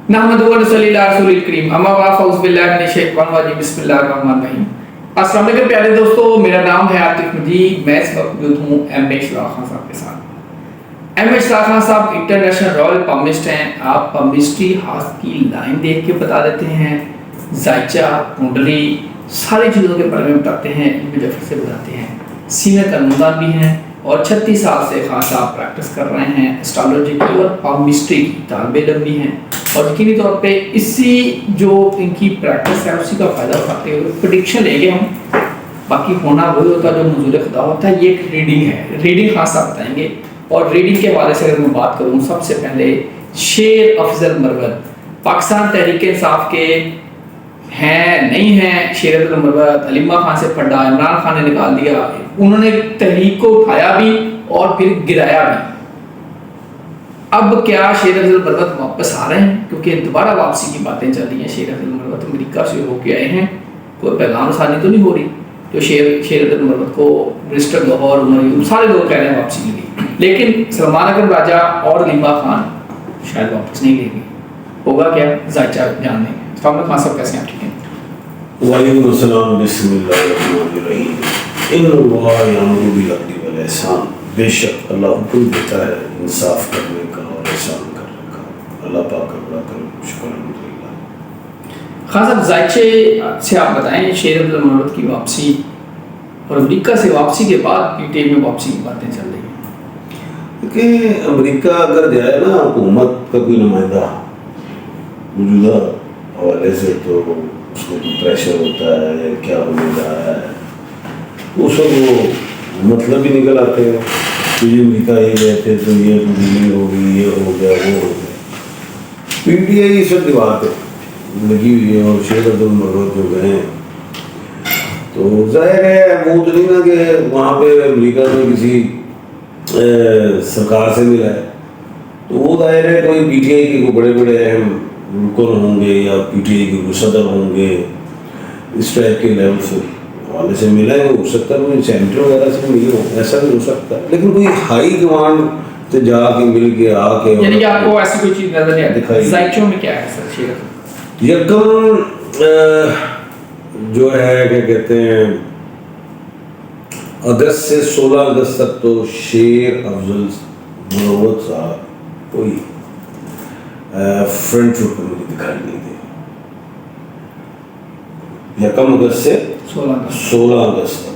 नहमदुहु व नसल्ली अला रसूलिल करीम अम्मा बाद फ़अऊज़ु बिल्लाहि मिनश शैतानिर रजीम बिस्मिल्लाहिर रहमानिर रहीम। अस्सलाम वालेकुम प्यारे दोस्तों, मेरा नाम है आतिफ मजीद। मैं इस वक्त मौजूद हूँ एम.ए. इशराक खान साहब के साथ। एम.ए. इशराक खान साहब इंटरनेशनल रॉयल पम्पिस्ट हैं। आप पम्पिस्ट्री हाथ की लाइन देख के बता देते हैं, जायचा, कुंडली, सारी चीज़ों के बारे में बताते हैं, इल्म जफर से बताते हैं। सीनियर कानूनदान भी हैं और 36 साल से खास आप प्रैक्टिस कर रहे हैं एस्ट्रोलॉजी की और पम्पिस्ट्री की तालिबे इल्म भी हैं। और यकीनी तौर पे इसी जो इनकी प्रैक्टिस है उसी का फ़ायदा उठाते हुए प्रेडिक्शन लेंगे हम। बाकी होना वही होता है जो मंजूर खुदा होता है। ये एक रीडिंग है, रीडिंग खास आप बताएंगे। और रीडिंग के हवाले से अगर मैं बात करूँ, सबसे पहले शेर अफजल मरवत पाकिस्तान तहरीक इंसाफ के हैं नहीं हैं। शेर अफजल मरवत अलीमा खान से फंडा इमरान खान ने निकाल दिया। उन्होंने तहरीक को उठाया भी और फिर गिराया भी। अब क्या शेर अफजल मरवत वापस आ रहे हैं? क्योंकि दोबारा वापसी की बातें चल रही हैं। शेर अफजल मरवत अमेरिका से होके आए हैं, कोई पैगाम आसानी तो नहीं हो रही जो शेर अफजल मरवत को मिनिस्टर लाहौर उमर सारे लोग कह रहे हैं वापसी के लिए। लेकिन सलमान अकरम राजा और अलीमा खान शायद वापस नहीं लेंगे। होगा क्या, जायचा जान लेंगे। अस्सलाम खान साहब, कैसे हैं? ठीक है। वालेकुम अस्सलाम, बिस्मिल्लाहिर्रहमानिर्रहीम। इन्नल्लाह यअमुरु बिल अदल वल इहसान। बेशक अल्लाह हुक्म देता है इंसाफ करने का और एहसान करने का। अल्लाह पाक का बड़ा करम, शुक्र अल्हम्दुलिल्लाह। खान साहब, जायचे से आप बताएं शेर अफजल मरवत की वापसी और अमेरिका से वापसी के बाद पीटीआई में वापसी की बातें चल रही हैं। कि अमेरिका अगर जाए ना हुकूमत का कोई नुमाइंदा मौजूदा हवाले से, तो उसमें कोई प्रेशर होता है या क्या होने जा रहा है, वो सब वो मतलब भी निकल आते हैं कि ये अमेरिका ये गए थे तो ये डीलिंग हो गई, ये हो गया, वो हो गया। पीटीआई इस वक्त दीवार पे लगी हुई है और शेर अफजल मरवत जो गए हैं, तो जाहिर है वो तो नहीं ना कि वहाँ पे अमेरिका में किसी सरकार से मिला है, तो वो जाहिर है कोई पीटीआई के कोई बड़े बड़े अहम रुकन होंगे या पीटीआई के कोई सदर होंगे, इस टाइप के लेवल से वाले से मिला है। हो सकता है कोई सेंटर वगैरह से मिले हो, ऐसा भी हो सकता है। लेकिन कोई हाई कमांड से जाके मिल के आके, यानी कि आपको ऐसी कोई चीज़ नजर नहीं आती। जायचों में क्या है सर? शेर यकम जो है क्या कहते हैं, अगस्त से 16 अगस्त तक तो शेर अफजल मरवत साहब कोई फ्रंट फुट पर मुझे दिखाई नहीं दे। यकम अगस्त से 16 अगस्त तक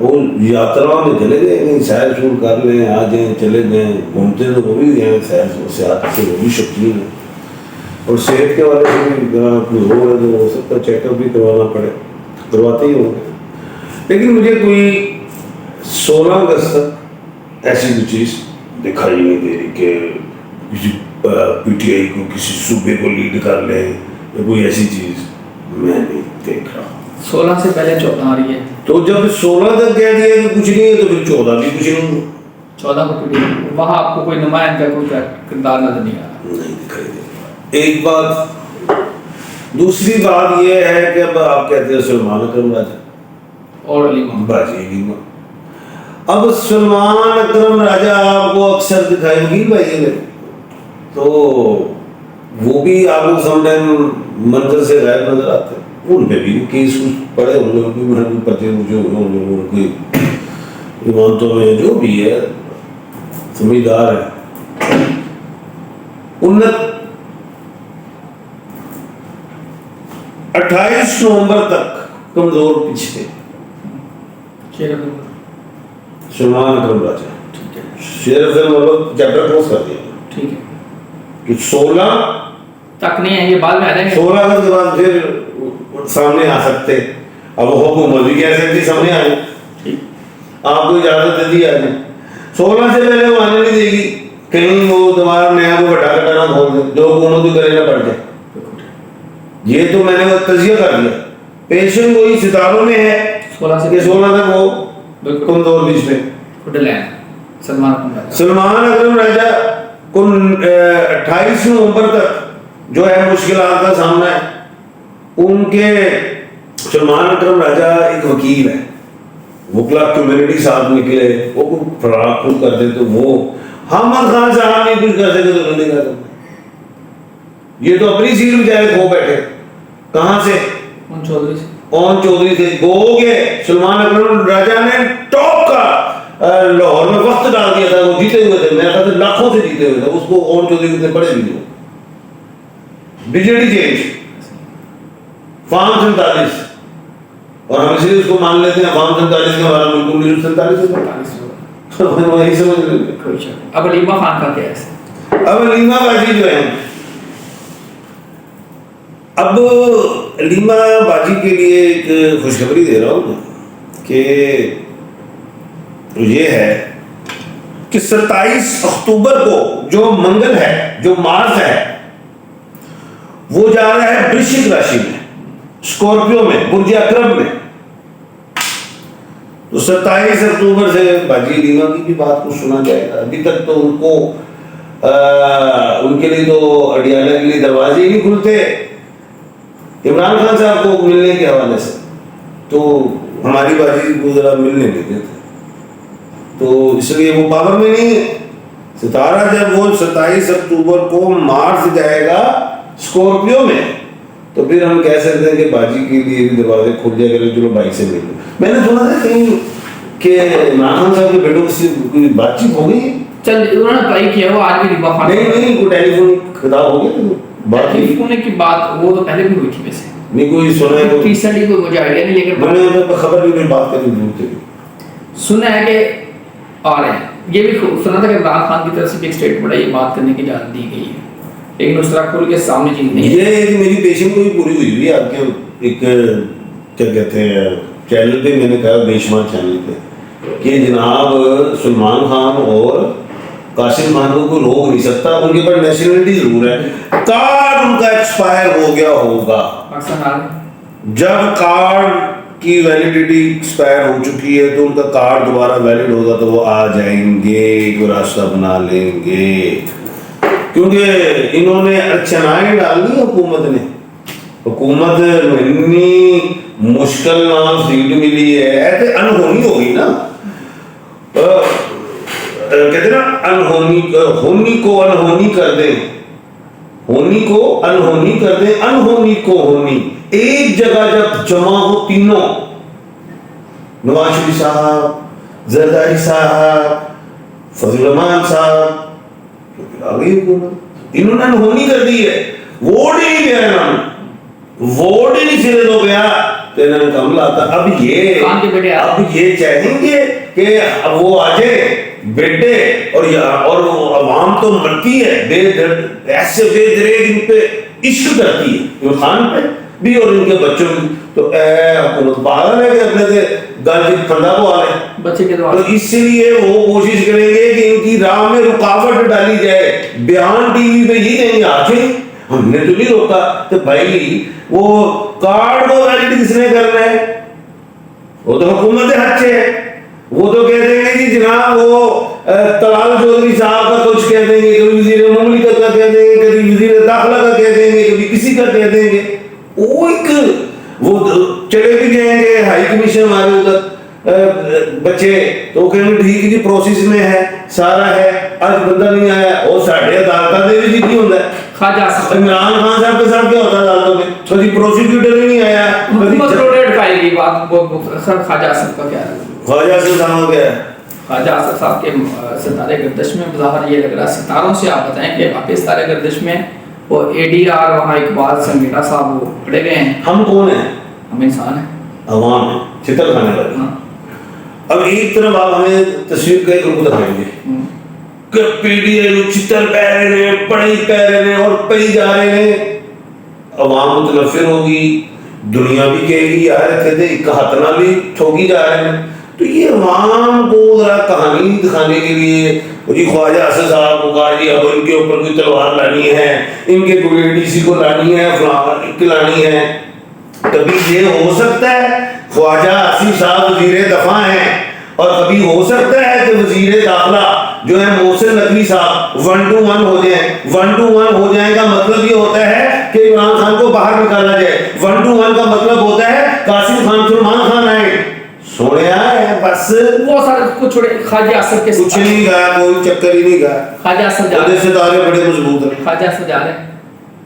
वो यात्रा में चले गए, कहीं सैर सूर कर लें, आ जाए, चले गए, घूमते तो वो भी गए, सैर से वो भी शौकीन है। और सेहत के वाले से भी कोई हो है तो हो सकता है चेकअप भी करवाना पड़े, करवाते ही होंगे। लेकिन मुझे कोई 16 अगस्त तक ऐसी कोई चीज़ दिखाई नहीं दे रही कि किसी पीटीआई को किसी सूबे को लीड कर ले, या कोई ऐसी चीज़ मैं नहीं देख रहा। 16 से पहले 14 आ रही है, तो जब 16 तक कह दिया कि कुछ नहीं है तो फिर 14 भी कुछ नहीं। 14 को पीटीआई वहाँ आपको कोई नुमाइंदा कोई किरदार नजर नहीं आ रहा, नहीं दिखाई दे रहा। एक बात, दूसरी बात यह है कि अब आप कहते हैं सलमान अकरम राजा और अलीमा बाजी अलीमा। अब सलमान अकरम राजा आपको अक्सर दिखाई वकील भाई ने, तो वो भी आपको समटाइम मंजर से गायब नजर आते हैं। उन पे भी केस पड़े होंगे, उनके पर्चे जो होंगे, उनकी इमानतों में जो भी है समझदार है। 28 नवंबर तक कमजोर पिछले सलमान अकरम राजा, शेर अफजल मरवत चैप्टर क्लोज कर दिया, ठीक है, कि 16 तक नहीं है, ये बाद में आ जाएंगे। 16 अगस्त के बाद फिर सामने आ सकते। अब हुकूमत भी कह सकती सामने आ जाए, आपको इजाजत दे दी आ जाए। 16 से पहले वो आने नहीं देगी, कहीं वो दोबारा नया को बटा कटाना खोल दे, जो हुकूमत भी करे ना पड़ जाए। ये तो मैंने वो तजिया कर दिया। पेशेंट वही सितारों में है 16 से 16 तक वो कमजोर बीच में सलमान अकरम राजा को 28 नवंबर तक जो है मुश्किलात का सामना है। उनके सलमान अकरम राजा एक वकील है, वकला कम्युनिटी साथ निकले, वो फराग खुद कर दे तो वो हमद खान साहब नहीं कुछ कर सके तो नहीं कर सकते। ये तो अपनी सीट बेचारे खो बैठे। कहां से? उन चौधरी से। ओन चौधरी से गोगे। सलमान अकबर राजा ने टॉप का लाहौर में वक्त डाल दिया था, वो जीते हुए थे, मेरे ख्याल से लाखों से जीते हुए थे, उसको ओन चौधरी कितने बड़े भी हो। बीजेडी चेंज फार्म 47 और हम इसलिए उसको मान लेते हैं फार्म 47 के हमारा बिल्कुल 47 वही समझ लेते। अब अलीमा खान का क्या है? अब अलीमा बाजी जो है, अब अलीमा बाजी के लिए एक खुशखबरी दे रहा हूँ कि ये है कि 27 अक्टूबर को जो मंगल है, जो मार्स है, वो जा रहा है वृश्चिक राशि में, स्कॉर्पियो में, बुर्ज अकरब में। तो 27 अक्टूबर से बाजी अलीमा की भी बात को सुना जाएगा। अभी तक तो उनको उनके लिए तो अडियाला के लिए दरवाजे ही नहीं खुलते इमरान खान साहब को मिलने के हवाले से, तो हमारी बाजी को जरा मिलने नहीं देते, तो इसलिए वो पावर में नहीं है। सितारा जब वो 27 अक्टूबर को मार्स जाएगा स्कॉर्पियो में, तो फिर हम कह सकते हैं कि बाजी के लिए भी दरवाजे खुल जाएगा, चलो बाइक से मिल लो। मैंने सुना था कहीं कि इमरान खान साहब के बेटों से कोई बातचीत हो गई। चल उन्होंने ट्राई किया, वो आज भी रिबा खान नहीं कोई टेलीफोन खिताब हो गया, तो बात टेलीफोन की बात वो तो पहले भी हुई थी वैसे, नहीं कोई सुना है रिसेंटली कोई मुझे आइडिया नहीं, लेकिन मैंने खबर भी नहीं, बात करनी जरूरत है। सुना है कि आ रहे हैं। ये भी सुना था कि इमरान खान की तरफ से भी एक स्टेटमेंट है, ये बात करने की इजाजत दी गई है, लेकिन उस तरह खुल के सामने चीज नहीं है। ये मेरी पेशेंट को भी पूरी हुई हुई है आपके एक क्या कहते हैं चैनल पे, मैंने कहा बेशुमार चैनल पे, कि जनाब सलमान खान और कासिम खान को कोई रोक नहीं सकता, उनके पास नेशनलिटी जरूर है, कार्ड उनका एक्सपायर हो गया होगा। जब कार्ड की वैलिडिटी एक्सपायर हो चुकी है तो उनका कार्ड दोबारा वैलिड होगा, तो वो आ जाएंगे, कोई रास्ता बना लेंगे, क्योंकि इन्होंने अर्चनाएं डालनी हुकूमत ने। हुकूमत इतनी मुश्किल नाम सीट मिली है, ऐसे अनहोनी होगी ना, कहते ना अनहोनी, होनी को अनहोनी कर दे, होनी को अनहोनी कर दे, अनहोनी को होनी। एक जगह जब जमा हो तीनों, नवाज शरीफ साहब, जरदारी साहब, फजल रहमान साहब, आ गई हुकूमत, इन्होंने अनहोनी कर दी है, वोट ही नहीं दिया इन्होंने, वोट ही नहीं सिरे दो गया, तो इन्होंने कमला था। अब ये चाहेंगे कि अब वो आ जाए बेटे, और अवाम तो मरती है बेदर्द, ऐसे बेदरेग इन पे इश्क करती है खान पे भी और इनके बच्चों की, तो हुकूमत पागल है कि अपने से गाजी फंदा को आ रहे बच्चे के द्वारा, तो इसलिए वो कोशिश करेंगे कि इनकी राह में रुकावट डाली जाए। बयान टीवी पे ही कहेंगे आके हमने तो नहीं रोका, तो भाई वो कार्ड को वैलिड किसने करना है, वो तो हुकूमत हक है। वो तो कह देंगे जी जनाब वो तलाल चौधरी साहब का कुछ कह देंगे, कभी वजीर मुमलिकत का कह देंगे, कभी वजीर दाखिला का कह देंगे, कभी किसी का कह देंगे। वो चले भी जाएंगे हाई कमीशन हमारे उधर बच्चे, तो कहेंगे ठीक जी प्रोसेस में है, सारा है, आज बंदा नहीं आया, और साढ़े अदालत दे भी नहीं होता है। खाजा इमरान खान साहब के साथ क्या होता है अदालतों में, कभी प्रोसिक्यूटर ही नहीं आया, हुकूमत रोटेट फाइल की बात सर खाजा साहब का क्या है? ख्वाजा साहब हो गया, ख्वाजा साहब के सितारे गर्दिश में बाहर ये लग रहा है, सितारों से आप बताएं कि वापस सितारे गर्दिश में वो एडीआर वहाँ इकबाल संगीता साहब वो खड़े गए हैं। हम कौन है? हम इंसान हैं, अवाम है, चितर खाने वाले। अब एक तरफ आप हमें तस्वीर का एक रूप दिखाएंगे कि पीडीए चितर पै रहे हैं, पढ़ी पै रहे हैं और पई जा रहे हैं, अवाम मुतनफिर होगी, दुनिया भी कहेगी यार कहते एक हाथ ना भी ठोकी जा रहे हैं। तो ये अवाम को जरा कहानी दिखाने के लिए जी ख्वाजा असद साहब को कहा जी अब इनके ऊपर कोई तलवार लानी है, इनके कोई एडीसी को लानी है, फलाना लानी है। कभी ये हो सकता है ख्वाजा आसिफ साहब वजीर दफा हैं, और कभी हो सकता है कि वजीर दाखिला जो है मोहसिन नकवी साहब 1 to 1 हो जाए। 1 to 1 हो जाएगा मतलब ये होता है कि इमरान खान को बाहर निकाला जाए। 1 to 1 का मतलब होता है कासिम खान सलमान खान आए, सोने आए बस। वो सारे कुछ छोड़े, ख्वाजा असद के कुछ नहीं गया, कोई चक्कर ही नहीं गया। ख्वाजा असद जा रहे सितारे बड़े मजबूत हैं। ख्वाजा असद जा रहे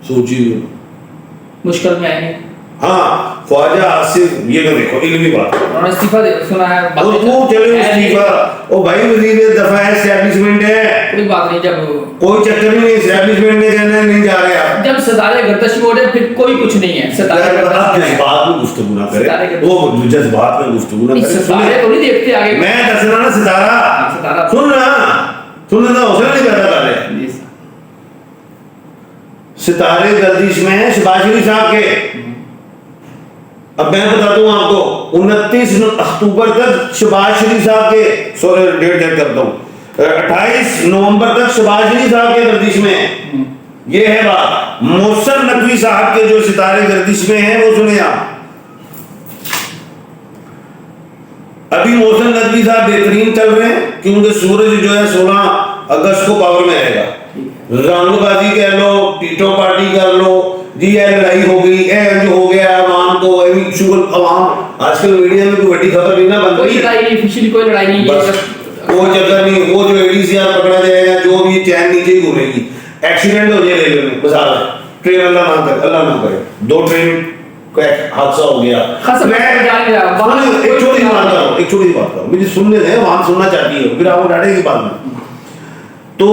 सोचिए। मुश्किल में आएंगे। हाँ, ख्वाजा आसिफ, ये तो देखो इल्मी बात है। उन्होंने इस्तीफा दे सुना है, वो चले इस्तीफा, ओ भाई वजीर दफा है, एस्टैब्लिशमेंट है, कोई बात नहीं। जब कोई चक्कर नहीं, एस्टैब्लिशमेंट ने कहना है नहीं जा रहे आप। जब सितारे गर्दिश में उड़े फिर कोई कुछ नहीं है। सितारे आप जज्बात में गुफ्तगू ना करें, वो जज्बात में गुफ्तगू ना करें। सितारे को नहीं देखते आगे। मैं दस रहा ना सितारा, सुनना हौसला नहीं पैदा कर रहे। सितारे गर्दिश में है शहबाज शरीफ साहब के। अब मैं बताता हूँ आपको, 29 अक्टूबर तक शहबाज शरीफ साहब के, सॉरी डेट चेक करता हूँ, 28 नवंबर तक शहबाज शरीफ साहब के गर्दिश में है। ये है बात। मोहसिन नकवी साहब के जो सितारे गर्दिश में हैं वो सुने आप। अभी मोहसिन नकवी साहब बेहतरीन चल रहे हैं क्योंकि सूरज जो है 16 अगस्त को पावर में आएगा। रंगबाजी कह लो, टीटो पार्टी कर लो जी, ये लड़ाई हो गई, जो हो गया अवाम को अवाम आजकल मीडिया में कोई बड़ी खबर नहीं ना बन कोई लड़ाई नहीं, ऑफिशियली कोई लड़ाई नहीं है, कोई चक्कर नहीं। वो जो एडीसीआर पकड़ा जाएगा, जो भी चैन नीचे ही घूमेगी, एक्सीडेंट हो जाए रेलवे में, मिसाल है ट्रेन, अल्लाह ना करे 2 ट्रेन का हादसा हो गया। एक छोटी बात करो, मुझे सुनने दें, वहां सुनना चाहती है, फिर आपको डांटेगी बाद में। तो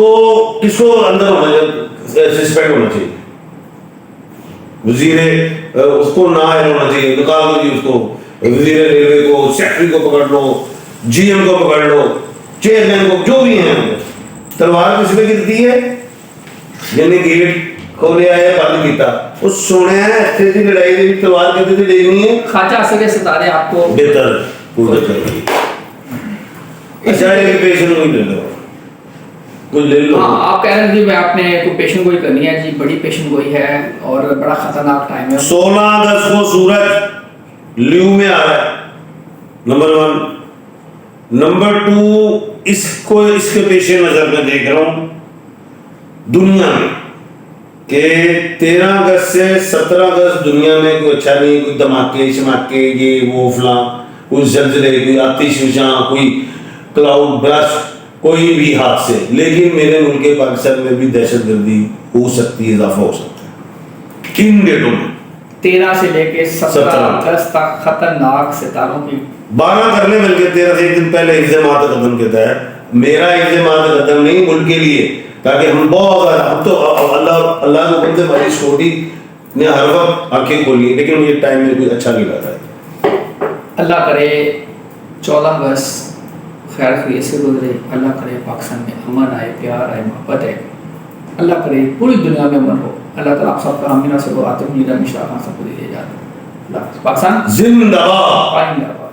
किसको अंदर होना चाहिए, सस्पेंड होना चाहिए, वजीर उसको ना होना चाहिए, निकाल दो जी उसको, वजीर रेलवे को, सेक्रेटरी को पकड़ लो, जीएम को पकड़ लो, चेयरमैन को, जो भी है। तलवार किसने गिरती है, यानी गेट खोले आए बंद किया, उस सोने अच्छे की लड़ाई की तलवार कहते थे देखनी है। खाचा असर सितारे आपको बेहतर कोई चक्कर नहीं। अच्छा एक पेशेंट को ले लो, कोई ले लो। हाँ, आप कह रहे थे भाई आपने कोई पेशेंट गोई करनी है जी, बड़ी पेशेंट गोई है और बड़ा खतरनाक टाइम है। 16 अगस्त को सूरज ल्यू में आ रहा है, नंबर 1। नंबर 2, इसको इसके पेशे नजर में देख रहा हूं दुनिया में कि 13 अगस्त से 17 अगस्त दुनिया में कोई अच्छा नहीं, कोई धमाके शमाके ये वो फला, कोई जल्जले, कोई आतिशबाजी, कोई क्लाउड बर्स्ट, कोई भी हादसे। लेकिन मेरे मुल्क पाकिस्तान में भी दहशतगर्दी हो सकती है, इजाफा हो सकता है किन डेटों में, 13 से लेके 17 अगस्त तक खतरनाक सितारों की 12 करने मिल गए। 13 से एक दिन पहले इल्जामात कदम के तहत, मेरा इल्जामात कदम नहीं मुल्क के लिए, ताकि हम बहुत हम तो अल्लाह को बंदे हमारी सिक्योरिटी ने हर वक्त आंखें खोली, लेकिन मुझे टाइम में कुछ अच्छा नहीं लगा है। अल्लाह करे 14 अगस्त खैर खैरियत से गुजरे, अल्लाह करे पाकिस्तान में अमन आए, प्यार आए, मोहब्बत आए, अल्लाह करे पूरी दुनिया में अमन हो। अल्लाह ताला आप सबका आमीना से आतिफ मीरा मिश्रा खान सबको दे जाता है। पाकिस्तान जिंदाबाद।